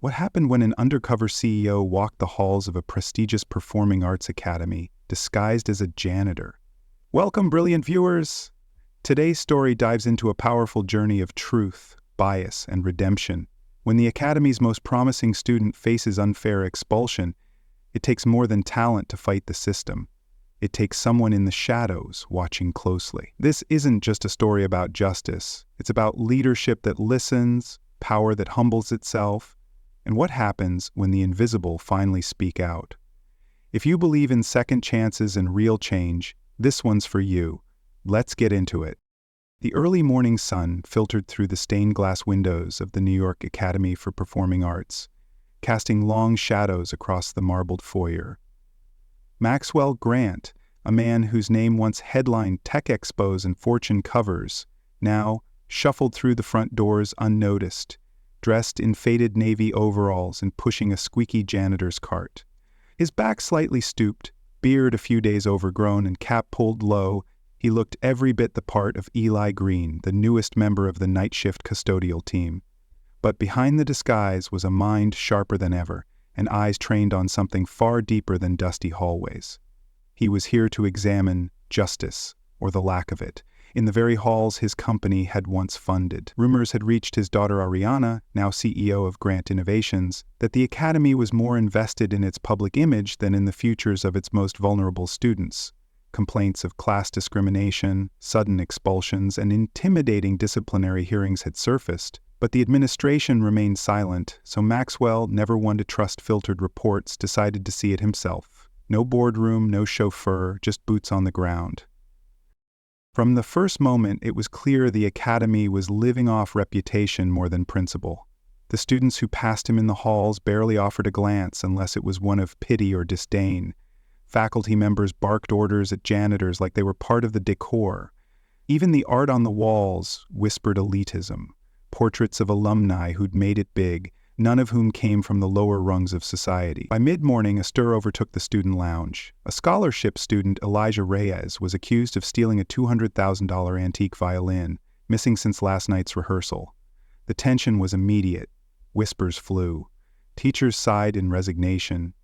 What happened when an undercover CEO walked the halls of a prestigious performing arts academy, disguised as a janitor? Welcome, brilliant viewers! Today's story dives into a powerful journey of truth, bias, and redemption. When the academy's most promising student faces unfair expulsion, it takes more than talent to fight the system. It takes someone in the shadows watching closely. This isn't just a story about justice. It's about leadership that listens, power that humbles itself, and what happens when the invisible finally speak out. If you believe in second chances and real change, this one's for you. Let's get into it. The early morning sun filtered through the stained glass windows of the New York Academy for Performing Arts, casting long shadows across the marbled foyer. Maxwell Grant, a man whose name once headlined tech expos and Fortune covers, now shuffled through the front doors unnoticed, dressed in faded navy overalls and pushing a squeaky janitor's cart. His back slightly stooped, beard a few days overgrown and cap pulled low, he looked every bit the part of Eli Green, the newest member of the night shift custodial team. But behind the disguise was a mind sharper than ever, and eyes trained on something far deeper than dusty hallways. He was here to examine justice, or the lack of it, in the very halls his company had once funded. Rumors had reached his daughter Ariana, now CEO of Grant Innovations, that the academy was more invested in its public image than in the futures of its most vulnerable students. Complaints of class discrimination, sudden expulsions, and intimidating disciplinary hearings had surfaced, but the administration remained silent, so Maxwell, never one to trust filtered reports, decided to see it himself. No boardroom, no chauffeur, just boots on the ground. From the first moment, it was clear the academy was living off reputation more than principle. The students who passed him in the halls barely offered a glance unless it was one of pity or disdain. Faculty members barked orders at janitors like they were part of the decor. Even the art on the walls whispered elitism. Portraits of alumni who'd made it big, none of whom came from the lower rungs of society. By mid-morning, a stir overtook the student lounge. A scholarship student, Elijah Reyes, was accused of stealing a $200,000 antique violin, missing since last night's rehearsal. The tension was immediate. Whispers flew. Teachers sighed in resignation.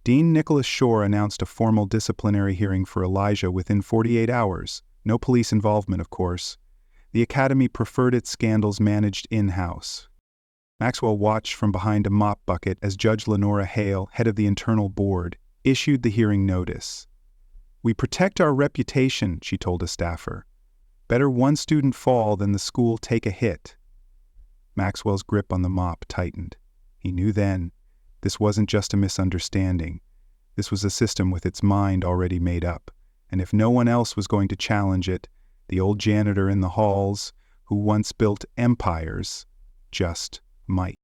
Dean Nicholas Shore announced a formal disciplinary hearing for Elijah within 48 hours. No police involvement, of course. The academy preferred its scandals managed in-house. Maxwell watched from behind a mop bucket as Judge Lenora Hale, head of the internal board, issued the hearing notice. "We protect our reputation," she told a staffer. "Better one student fall than the school take a hit." Maxwell's grip on the mop tightened. He knew then, this wasn't just a misunderstanding. This was a system with its mind already made up, and if no one else was going to challenge it, the old janitor in the halls, who once built empires, just might.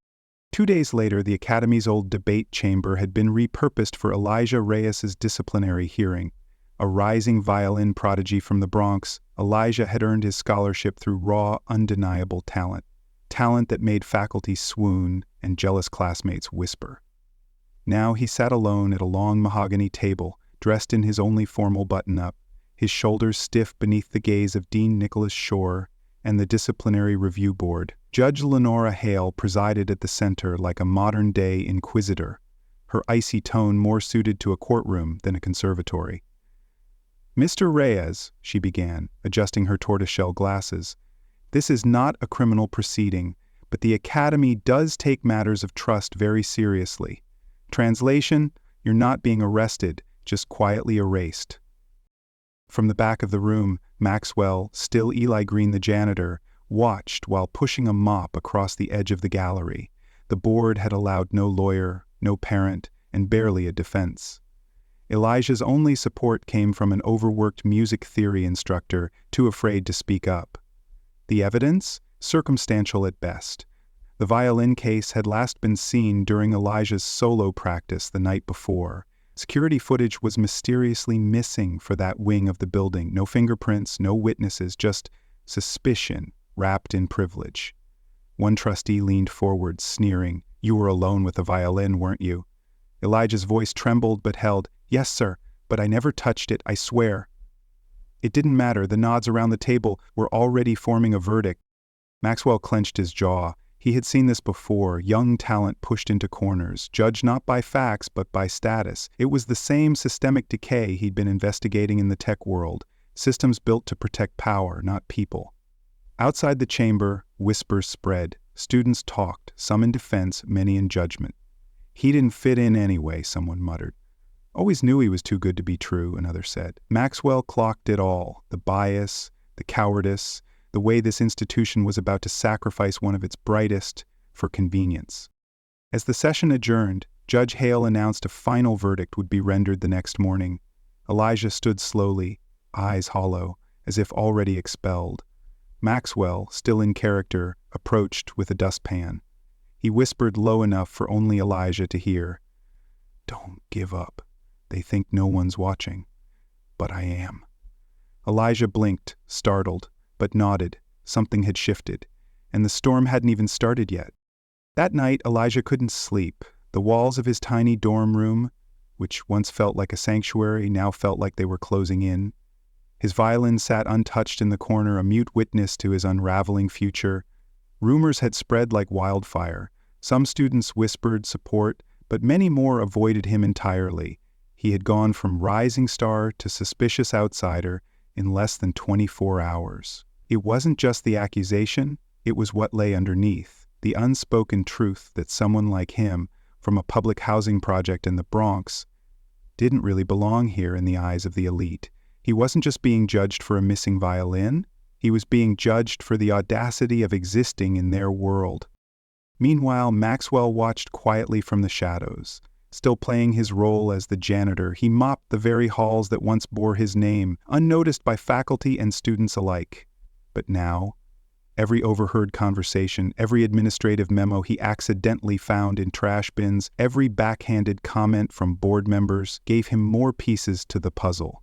2 days later, the academy's old debate chamber had been repurposed for Elijah Reyes's disciplinary hearing. A rising violin prodigy from the Bronx, Elijah had earned his scholarship through raw, undeniable talent. Talent that made faculty swoon and jealous classmates whisper. Now he sat alone at a long mahogany table, dressed in his only formal button-up, his shoulders stiff beneath the gaze of Dean Nicholas Shore and the disciplinary review board. Judge Lenora Hale presided at the center like a modern-day inquisitor, her icy tone more suited to a courtroom than a conservatory. "Mr. Reyes," she began, adjusting her tortoiseshell glasses, "this is not a criminal proceeding, but the academy does take matters of trust very seriously. Translation, you're not being arrested, just quietly erased." From the back of the room, Maxwell, still Eli Green the janitor, watched while pushing a mop across the edge of the gallery. The board had allowed no lawyer, no parent, and barely a defense. Elijah's only support came from an overworked music theory instructor, too afraid to speak up. The evidence? Circumstantial at best. The violin case had last been seen during Elijah's solo practice the night before. Security footage was mysteriously missing for that wing of the building. No fingerprints, no witnesses, just suspicion wrapped in privilege. One trustee leaned forward, sneering. "You were alone with the violin, weren't you?" Elijah's voice trembled but held. "Yes, sir, but I never touched it, I swear." It didn't matter. The nods around the table were already forming a verdict. Maxwell clenched his jaw. He had seen this before, young talent pushed into corners, judged not by facts but by status. It was the same systemic decay he'd been investigating in the tech world, systems built to protect power, not people. Outside the chamber, whispers spread. Students talked, some in defense, many in judgment. "He didn't fit in anyway," someone muttered. "Always knew he was too good to be true," another said. Maxwell clocked it all, the bias, the cowardice, the way this institution was about to sacrifice one of its brightest for convenience. As the session adjourned, Judge Hale announced a final verdict would be rendered the next morning. Elijah stood slowly, eyes hollow, as if already expelled. Maxwell, still in character, approached with a dustpan. He whispered low enough for only Elijah to hear, "Don't give up. They think no one's watching. But I am." Elijah blinked, startled, but nodded. Something had shifted, and the storm hadn't even started yet. That night, Elijah couldn't sleep. The walls of his tiny dorm room, which once felt like a sanctuary, now felt like they were closing in. His violin sat untouched in the corner, a mute witness to his unraveling future. Rumors had spread like wildfire. Some students whispered support, but many more avoided him entirely. He had gone from rising star to suspicious outsider in less than 24 hours. It wasn't just the accusation, it was what lay underneath, the unspoken truth that someone like him, from a public housing project in the Bronx, didn't really belong here in the eyes of the elite. He wasn't just being judged for a missing violin, he was being judged for the audacity of existing in their world. Meanwhile, Maxwell watched quietly from the shadows. Still playing his role as the janitor, he mopped the very halls that once bore his name, unnoticed by faculty and students alike. But now, every overheard conversation, every administrative memo he accidentally found in trash bins, every backhanded comment from board members gave him more pieces to the puzzle.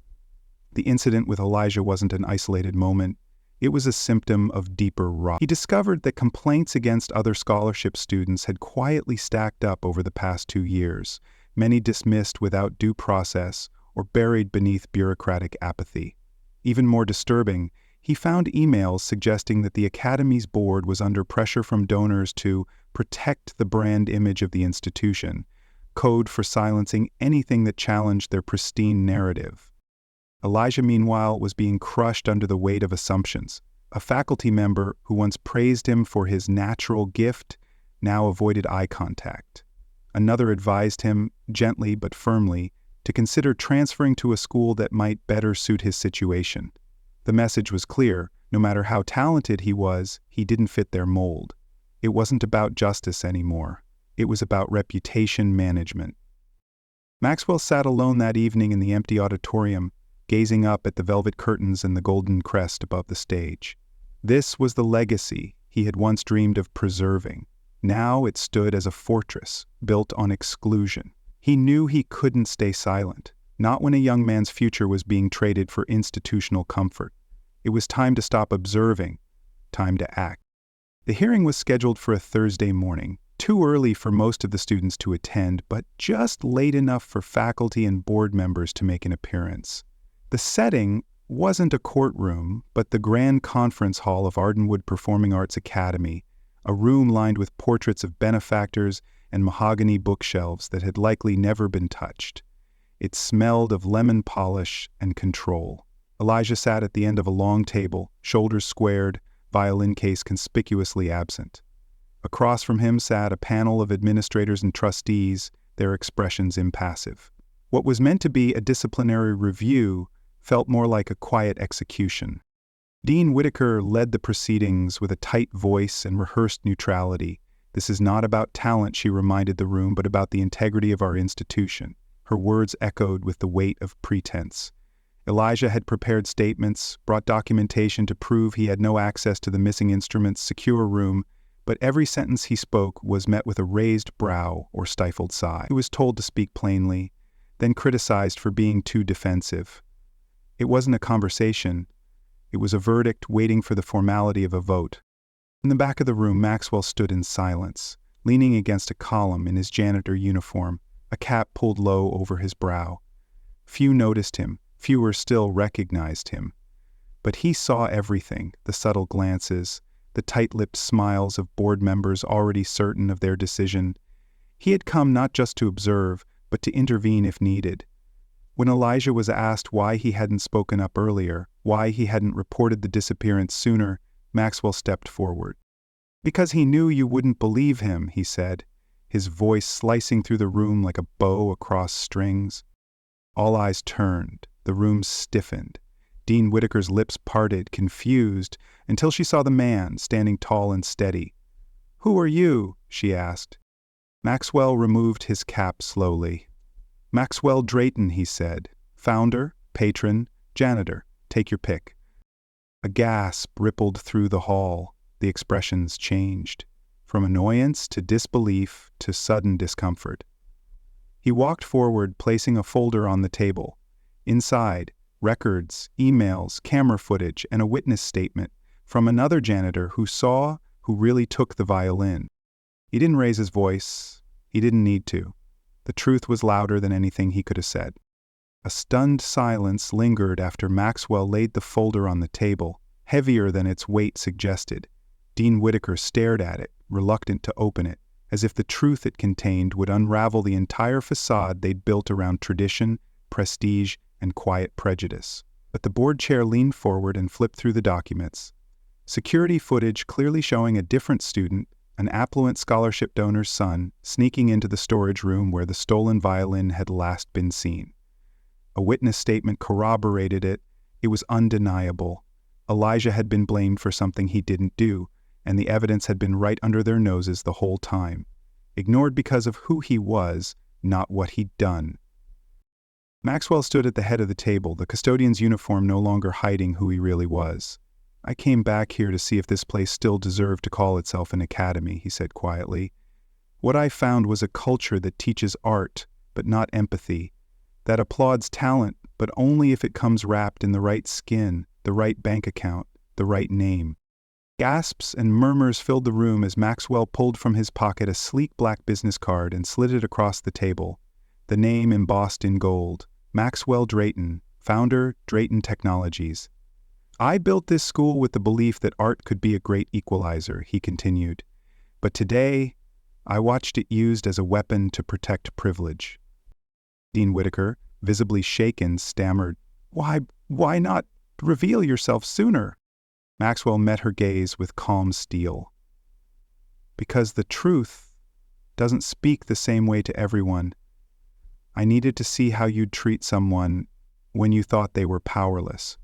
The incident with Elijah wasn't an isolated moment. It was a symptom of deeper rot. He discovered that complaints against other scholarship students had quietly stacked up over the past 2 years, many dismissed without due process or buried beneath bureaucratic apathy. Even more disturbing, he found emails suggesting that the Academy's board was under pressure from donors to protect the brand image of the institution, code for silencing anything that challenged their pristine narrative. Elijah, meanwhile, was being crushed under the weight of assumptions. A faculty member who once praised him for his natural gift now avoided eye contact. Another advised him, gently but firmly, to consider transferring to a school that might better suit his situation. The message was clear: no matter how talented he was, he didn't fit their mold. It wasn't about justice anymore. It was about reputation management. Maxwell sat alone that evening in the empty auditorium, gazing up at the velvet curtains and the golden crest above the stage. This was the legacy he had once dreamed of preserving. Now it stood as a fortress, built on exclusion. He knew he couldn't stay silent, not when a young man's future was being traded for institutional comfort. It was time to stop observing, time to act. The hearing was scheduled for a Thursday morning, too early for most of the students to attend, but just late enough for faculty and board members to make an appearance. The setting wasn't a courtroom, but the grand conference hall of Ardenwood Performing Arts Academy, a room lined with portraits of benefactors and mahogany bookshelves that had likely never been touched. It smelled of lemon polish and control. Elijah sat at the end of a long table, shoulders squared, violin case conspicuously absent. Across from him sat a panel of administrators and trustees, their expressions impassive. What was meant to be a disciplinary review felt more like a quiet execution. Dean Whitaker led the proceedings with a tight voice and rehearsed neutrality. "This is not about talent," she reminded the room, "but about the integrity of our institution." Her words echoed with the weight of pretense. Elijah had prepared statements, brought documentation to prove he had no access to the missing instrument's secure room, but every sentence he spoke was met with a raised brow or stifled sigh. He was told to speak plainly, then criticized for being too defensive. It wasn't a conversation. It was a verdict waiting for the formality of a vote. In the back of the room, Maxwell stood in silence, leaning against a column in his janitor uniform, a cap pulled low over his brow. Few noticed him. Fewer still recognized him. But he saw everything: the subtle glances, the tight-lipped smiles of board members already certain of their decision. He had come not just to observe, but to intervene if needed. When Elijah was asked why he hadn't spoken up earlier, why he hadn't reported the disappearance sooner, Maxwell stepped forward. "Because he knew you wouldn't believe him," he said, his voice slicing through the room like a bow across strings. All eyes turned, the room stiffened. Dean Whitaker's lips parted, confused, until she saw the man standing tall and steady. "Who are you?" she asked. Maxwell removed his cap slowly. "Maxwell Drayton," he said. "Founder, patron, janitor. Take your pick." A gasp rippled through the hall. The expressions changed, from annoyance to disbelief to sudden discomfort. He walked forward, placing a folder on the table. Inside, records, emails, camera footage, and a witness statement from another janitor who really took the violin. He didn't raise his voice. He didn't need to. The truth was louder than anything he could have said. A stunned silence lingered after Maxwell laid the folder on the table, heavier than its weight suggested. Dean Whitaker stared at it, reluctant to open it, as if the truth it contained would unravel the entire facade they'd built around tradition, prestige, and quiet prejudice. But the board chair leaned forward and flipped through the documents. Security footage clearly showing a different student, an affluent scholarship donor's son, sneaking into the storage room where the stolen violin had last been seen. A witness statement corroborated it. It was undeniable. Elijah had been blamed for something he didn't do, and the evidence had been right under their noses the whole time. Ignored because of who he was, not what he'd done. Maxwell stood at the head of the table, the custodian's uniform no longer hiding who he really was. "I came back here to see if this place still deserved to call itself an academy," he said quietly. "What I found was a culture that teaches art, but not empathy, that applauds talent, but only if it comes wrapped in the right skin, the right bank account, the right name." Gasps and murmurs filled the room as Maxwell pulled from his pocket a sleek black business card and slid it across the table. The name embossed in gold, Maxwell Drayton, founder, Drayton Technologies. "I built this school with the belief that art could be a great equalizer," he continued. "But today, I watched it used as a weapon to protect privilege." Dean Whitaker, visibly shaken, stammered, Why not reveal yourself sooner?" Maxwell met her gaze with calm steel. "Because the truth doesn't speak the same way to everyone. I needed to see how you'd treat someone when you thought they were powerless."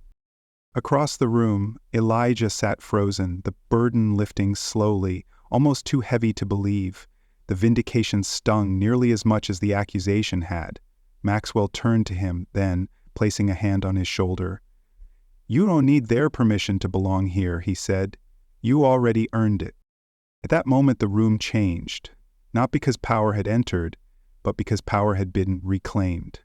Across the room, Elijah sat frozen, the burden lifting slowly, almost too heavy to believe. The vindication stung nearly as much as the accusation had. Maxwell turned to him, then, placing a hand on his shoulder. "You don't need their permission to belong here," he said. "You already earned it." At that moment the room changed, not because power had entered, but because power had been reclaimed.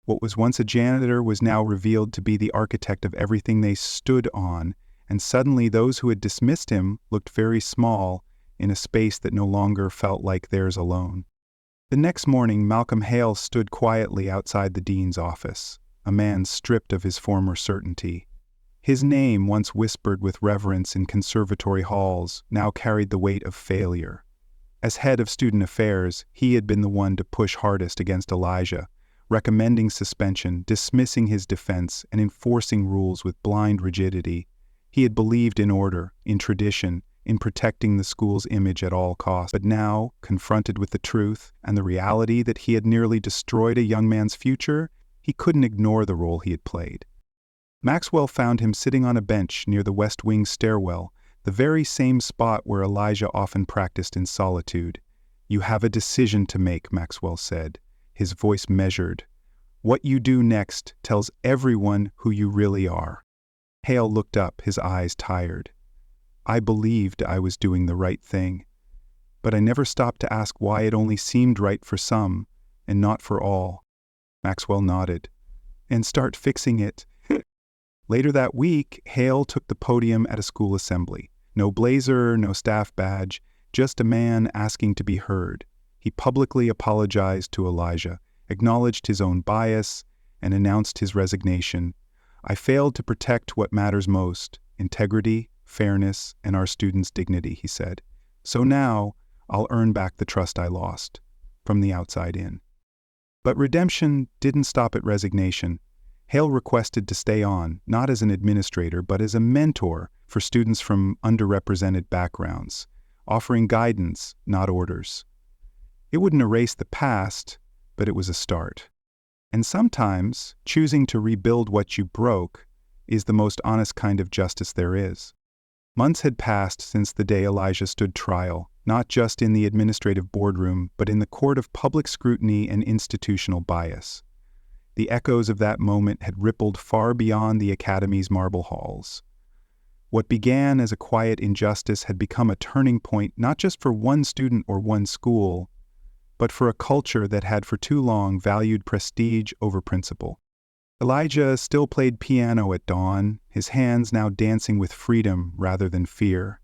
What was once a janitor was now revealed to be the architect of everything they stood on, and suddenly those who had dismissed him looked very small in a space that no longer felt like theirs alone. The next morning, Malcolm Hale stood quietly outside the dean's office, a man stripped of his former certainty. His name, once whispered with reverence in conservatory halls, now carried the weight of failure. As head of student affairs, he had been the one to push hardest against Elijah, recommending suspension, dismissing his defense, and enforcing rules with blind rigidity. He had believed in order, in tradition, in protecting the school's image at all costs. But now, confronted with the truth and the reality that he had nearly destroyed a young man's future, he couldn't ignore the role he had played. Maxwell found him sitting on a bench near the West Wing stairwell, the very same spot where Elijah often practiced in solitude. "You have a decision to make," Maxwell said, his voice measured. "What you do next tells everyone who you really are." Hale looked up, his eyes tired. "I believed I was doing the right thing, but I never stopped to ask why it only seemed right for some and not for all." Maxwell nodded. "And start fixing it." Later that week, Hale took the podium at a school assembly. No blazer, no staff badge, just a man asking to be heard. He publicly apologized to Elijah, acknowledged his own bias, and announced his resignation. "I failed to protect what matters most: integrity, fairness, and our students' dignity, he said. So now, I'll earn back the trust I lost, from the outside in. But redemption didn't stop at resignation. Hale requested to stay on, not as an administrator, but as a mentor for students from underrepresented backgrounds, offering guidance, not orders. It wouldn't erase the past, but it was a start. And sometimes, choosing to rebuild what you broke is the most honest kind of justice there is. Months had passed since the day Elijah stood trial, not just in the administrative boardroom, but in the court of public scrutiny and institutional bias. The echoes of that moment had rippled far beyond the academy's marble halls. What began as a quiet injustice had become a turning point not just for one student or one school, but for a culture that had for too long valued prestige over principle. Elijah still played piano at dawn, his hands now dancing with freedom rather than fear.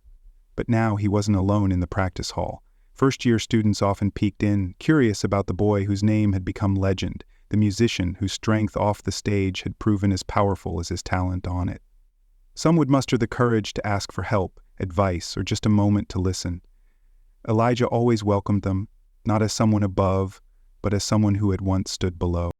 But now he wasn't alone in the practice hall. First-year students often peeked in, curious about the boy whose name had become legend, the musician whose strength off the stage had proven as powerful as his talent on it. Some would muster the courage to ask for help, advice, or just a moment to listen. Elijah always welcomed them, not as someone above, but as someone who had once stood below.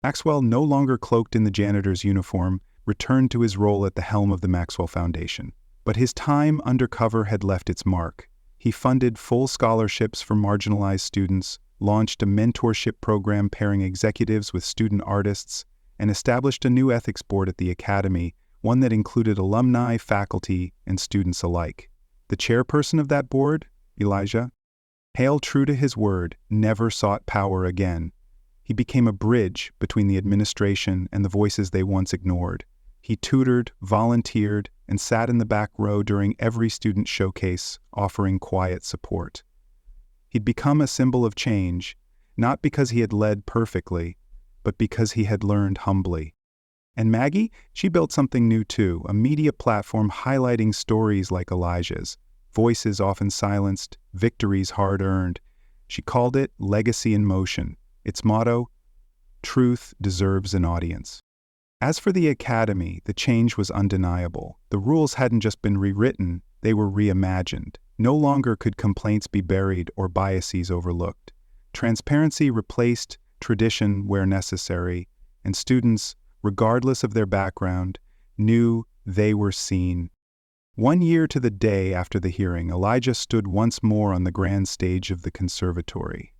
Maxwell, no longer cloaked in the janitor's uniform, returned to his role at the helm of the Maxwell Foundation. But his time undercover had left its mark. He funded full scholarships for marginalized students, launched a mentorship program pairing executives with student artists, and established a new ethics board at the academy, one that included alumni, faculty, and students alike. The chairperson of that board, Elijah Hale, true to his word, never sought power again. He became a bridge between the administration and the voices they once ignored. He tutored, volunteered, and sat in the back row during every student showcase, offering quiet support. He'd become a symbol of change, not because he had led perfectly, but because he had learned humbly. And Maggie, she built something new too, a media platform highlighting stories like Elijah's, voices often silenced, victories hard-earned. She called it Legacy in Motion. Its motto, truth deserves an audience. As for the academy, the change was undeniable. The rules hadn't just been rewritten, they were reimagined. No longer could complaints be buried or biases overlooked. Transparency replaced tradition where necessary, and students, regardless of their background, knew they were seen. 1 year to the day after the hearing, Elijah stood once more on the grand stage of the conservatory.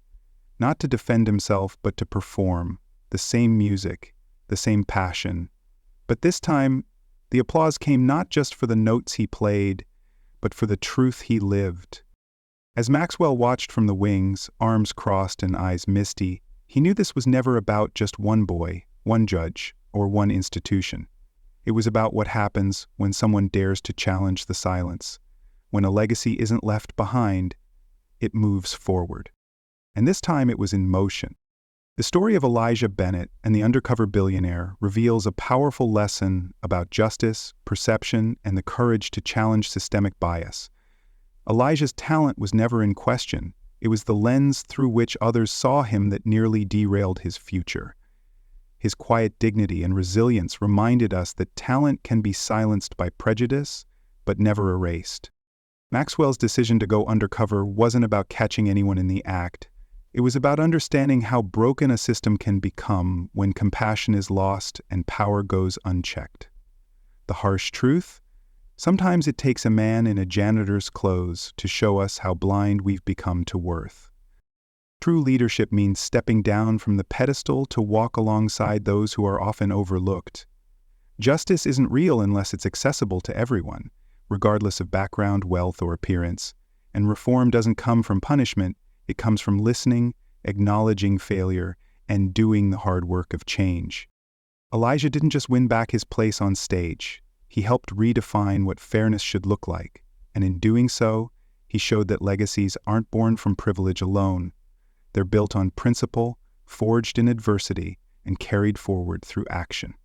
Not to defend himself, but to perform. The same music, the same passion. But this time, the applause came not just for the notes he played, but for the truth he lived. As Maxwell watched from the wings, arms crossed and eyes misty, he knew this was never about just one boy, one judge, or one institution. It was about what happens when someone dares to challenge the silence. When a legacy isn't left behind, it moves forward. And this time it was in motion. The story of Elijah Bennett and the undercover billionaire reveals a powerful lesson about justice, perception, and the courage to challenge systemic bias. Elijah's talent was never in question. It was the lens through which others saw him that nearly derailed his future. His quiet dignity and resilience reminded us that talent can be silenced by prejudice, but never erased. Maxwell's decision to go undercover wasn't about catching anyone in the act. It was about understanding how broken a system can become when compassion is lost and power goes unchecked. The harsh truth? Sometimes it takes a man in a janitor's clothes to show us how blind we've become to worth. True leadership means stepping down from the pedestal to walk alongside those who are often overlooked. Justice isn't real unless it's accessible to everyone, regardless of background, wealth, or appearance. And reform doesn't come from punishment. It comes from listening, acknowledging failure, and doing the hard work of change. Elijah didn't just win back his place on stage. He helped redefine what fairness should look like, and in doing so, he showed that legacies aren't born from privilege alone. They're built on principle, forged in adversity, and carried forward through action.